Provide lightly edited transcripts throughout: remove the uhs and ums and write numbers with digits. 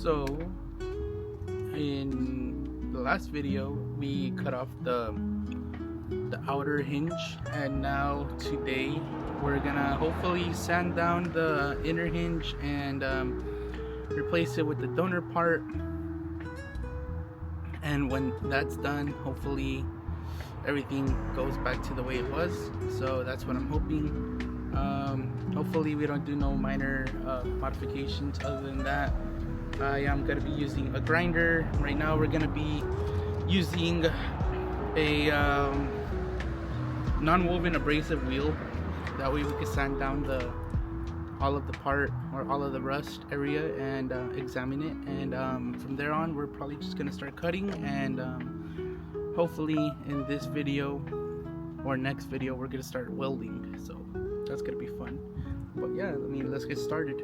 So in the last video we cut off the outer hinge, and now today we're gonna hopefully sand down the inner hinge and replace it with the donor part. And when that's done, hopefully everything goes back to the way it was. So that's what I'm hoping. Hopefully we don't do no minor modifications other than that. I am going to be using a grinder. Right now we're going to be using a non-woven abrasive wheel. That way we can sand down all of the part or all of the rust area and examine it. And from there on we're probably just going to start cutting, and hopefully in this video or next video we're going to start welding. So that's going to be fun. But yeah, I mean, let's get started.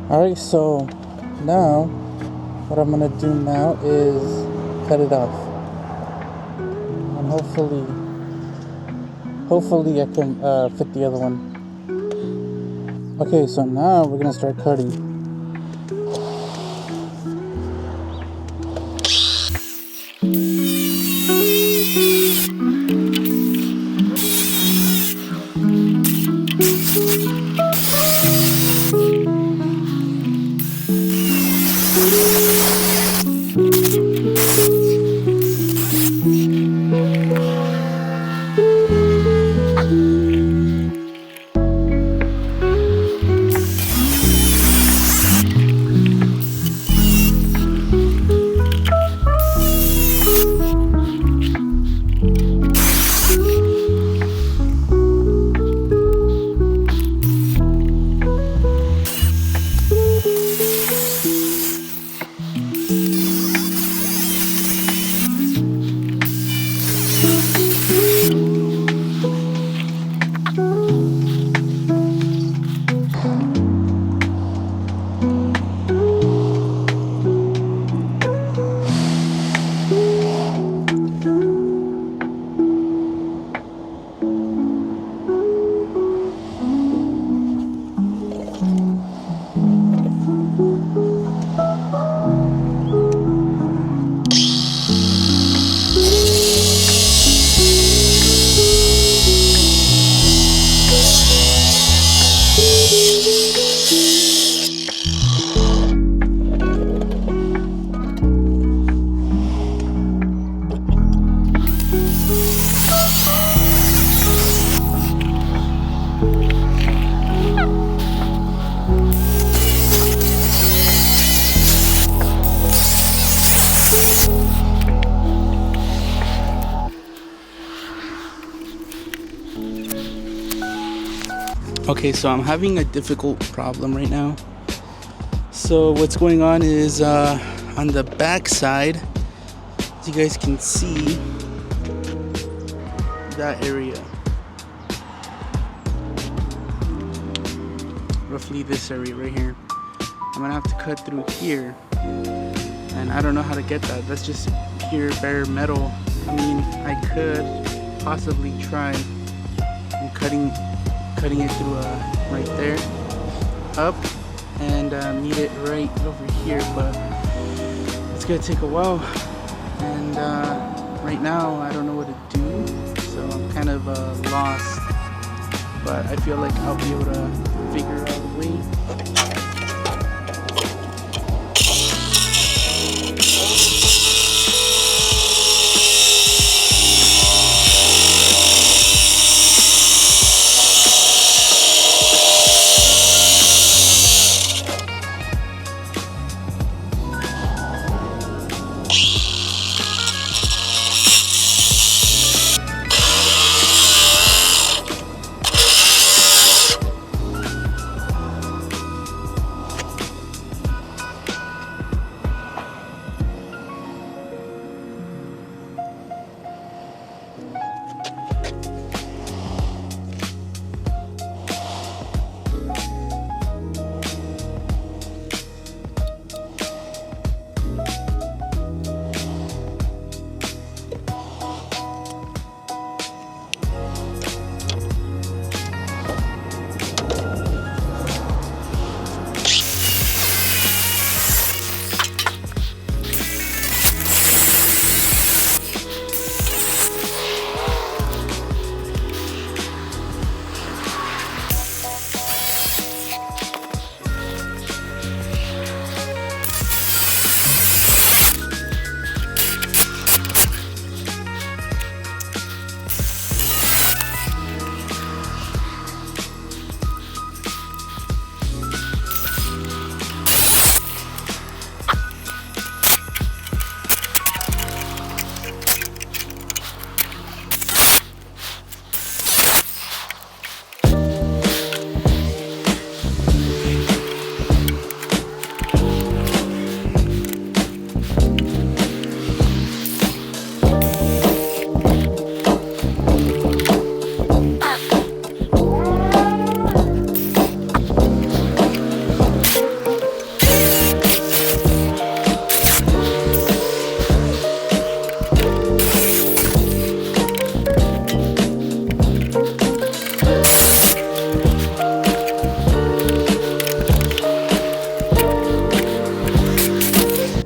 Alright, so now what I'm gonna do now is cut it off, and hopefully I can fit the other one. Okay, so now we're gonna start cutting. Okay, so I'm having a difficult problem right now. So what's going on is on the back side, as you guys can see, that area, roughly this area right here, I'm gonna have to cut through here, and I don't know how to get that. That's just pure bare metal. I mean, I could possibly try and cutting it through right there up and meet it right over here, but it's gonna take a while, and right now I don't know what to do, so I'm kind of lost, but I feel like I'll be able to figure out a way.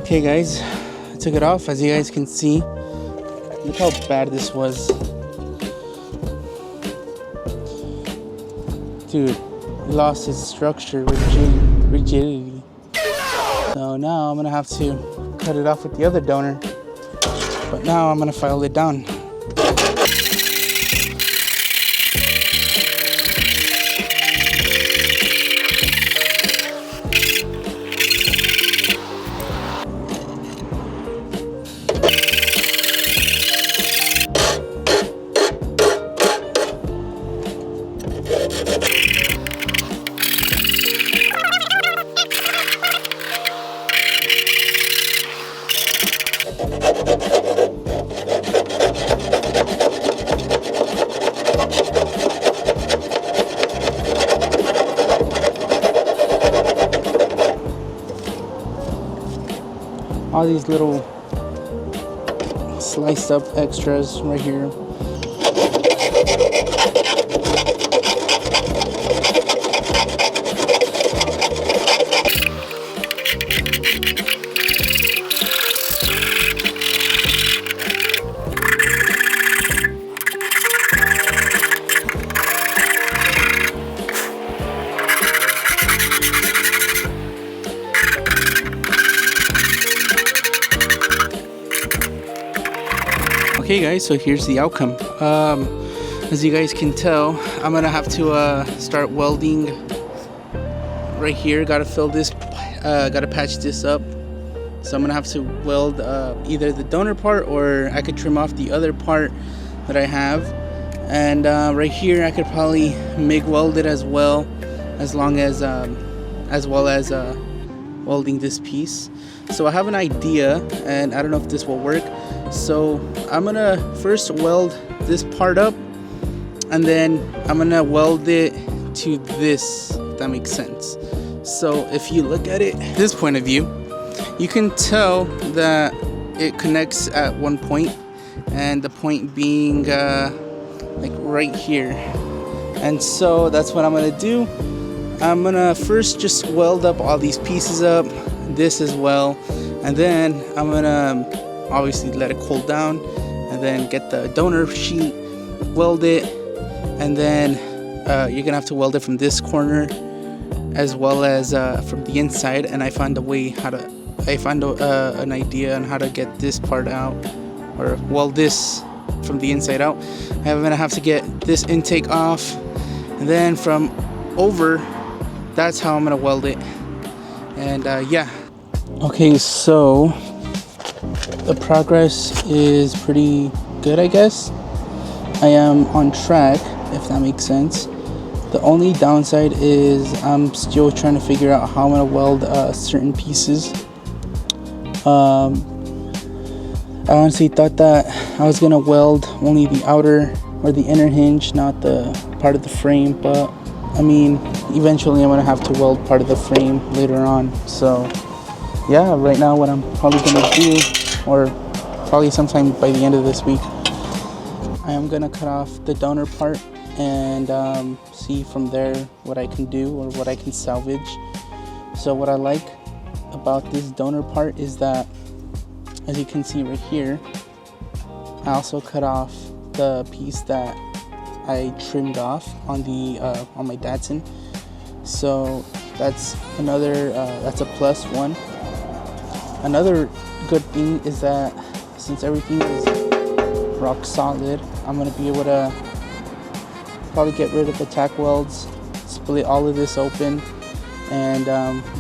Okay guys, I took it off. As you guys can see, look how bad this was. Dude, it lost its structure, rigidity. So now I'm gonna have to cut it off with the other donor. But now I'm gonna file it down. All these little sliced up extras right here. Okay guys, so here's the outcome. As you guys can tell, I'm gonna have to start welding right here. Gotta fill this, gotta patch this up. So I'm gonna have to weld either the donor part, or I could trim off the other part that I have. And right here I could probably MIG weld it as well as welding this piece. So I have an idea, and I don't know if this will work. So I'm gonna first weld this part up, and then I'm gonna weld it to this, if that makes sense. So if you look at it this point of view, you can tell that it connects at one point, and the point being like right here. And so that's what I'm gonna do. I'm gonna first just weld up all these pieces up, this as well, and then I'm gonna obviously let it cool down, and then get the donor sheet, weld it, and then you're gonna have to weld it from this corner as well as from the inside. And I found an idea on how to get this part out, or weld this from the inside out. I'm gonna have to get this intake off, and then from over, that's how I'm gonna weld it. And yeah. Okay, so the progress is pretty good, I guess. I am on track, if that makes sense. The only downside is I'm still trying to figure out how I'm gonna weld certain pieces. I honestly thought that I was gonna weld only the outer or the inner hinge, not the part of the frame, but I mean, eventually I'm gonna have to weld part of the frame later on. So yeah, right now what I'm probably gonna do, or probably sometime by the end of this week, I am gonna cut off the donor part and see from there what I can do or what I can salvage. So what I like about this donor part is that, as you can see right here, I also cut off the piece that I trimmed off on the on my Datsun. So that's another that's a plus one. Another good thing is that since everything is rock solid, I'm gonna be able to probably get rid of the tack welds, split all of this open, and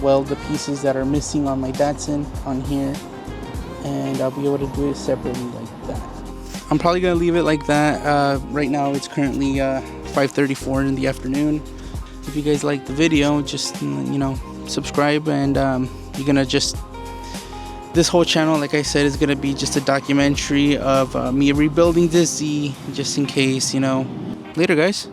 weld the pieces that are missing on my Datsun on here, and I'll be able to do it separately like that. I'm probably gonna leave it like that. Right now it's currently 5:34 in the afternoon. If you guys like the video, just subscribe, and you're gonna this whole channel, like I said, is gonna be just a documentary of me rebuilding this Z, just in case, Later guys.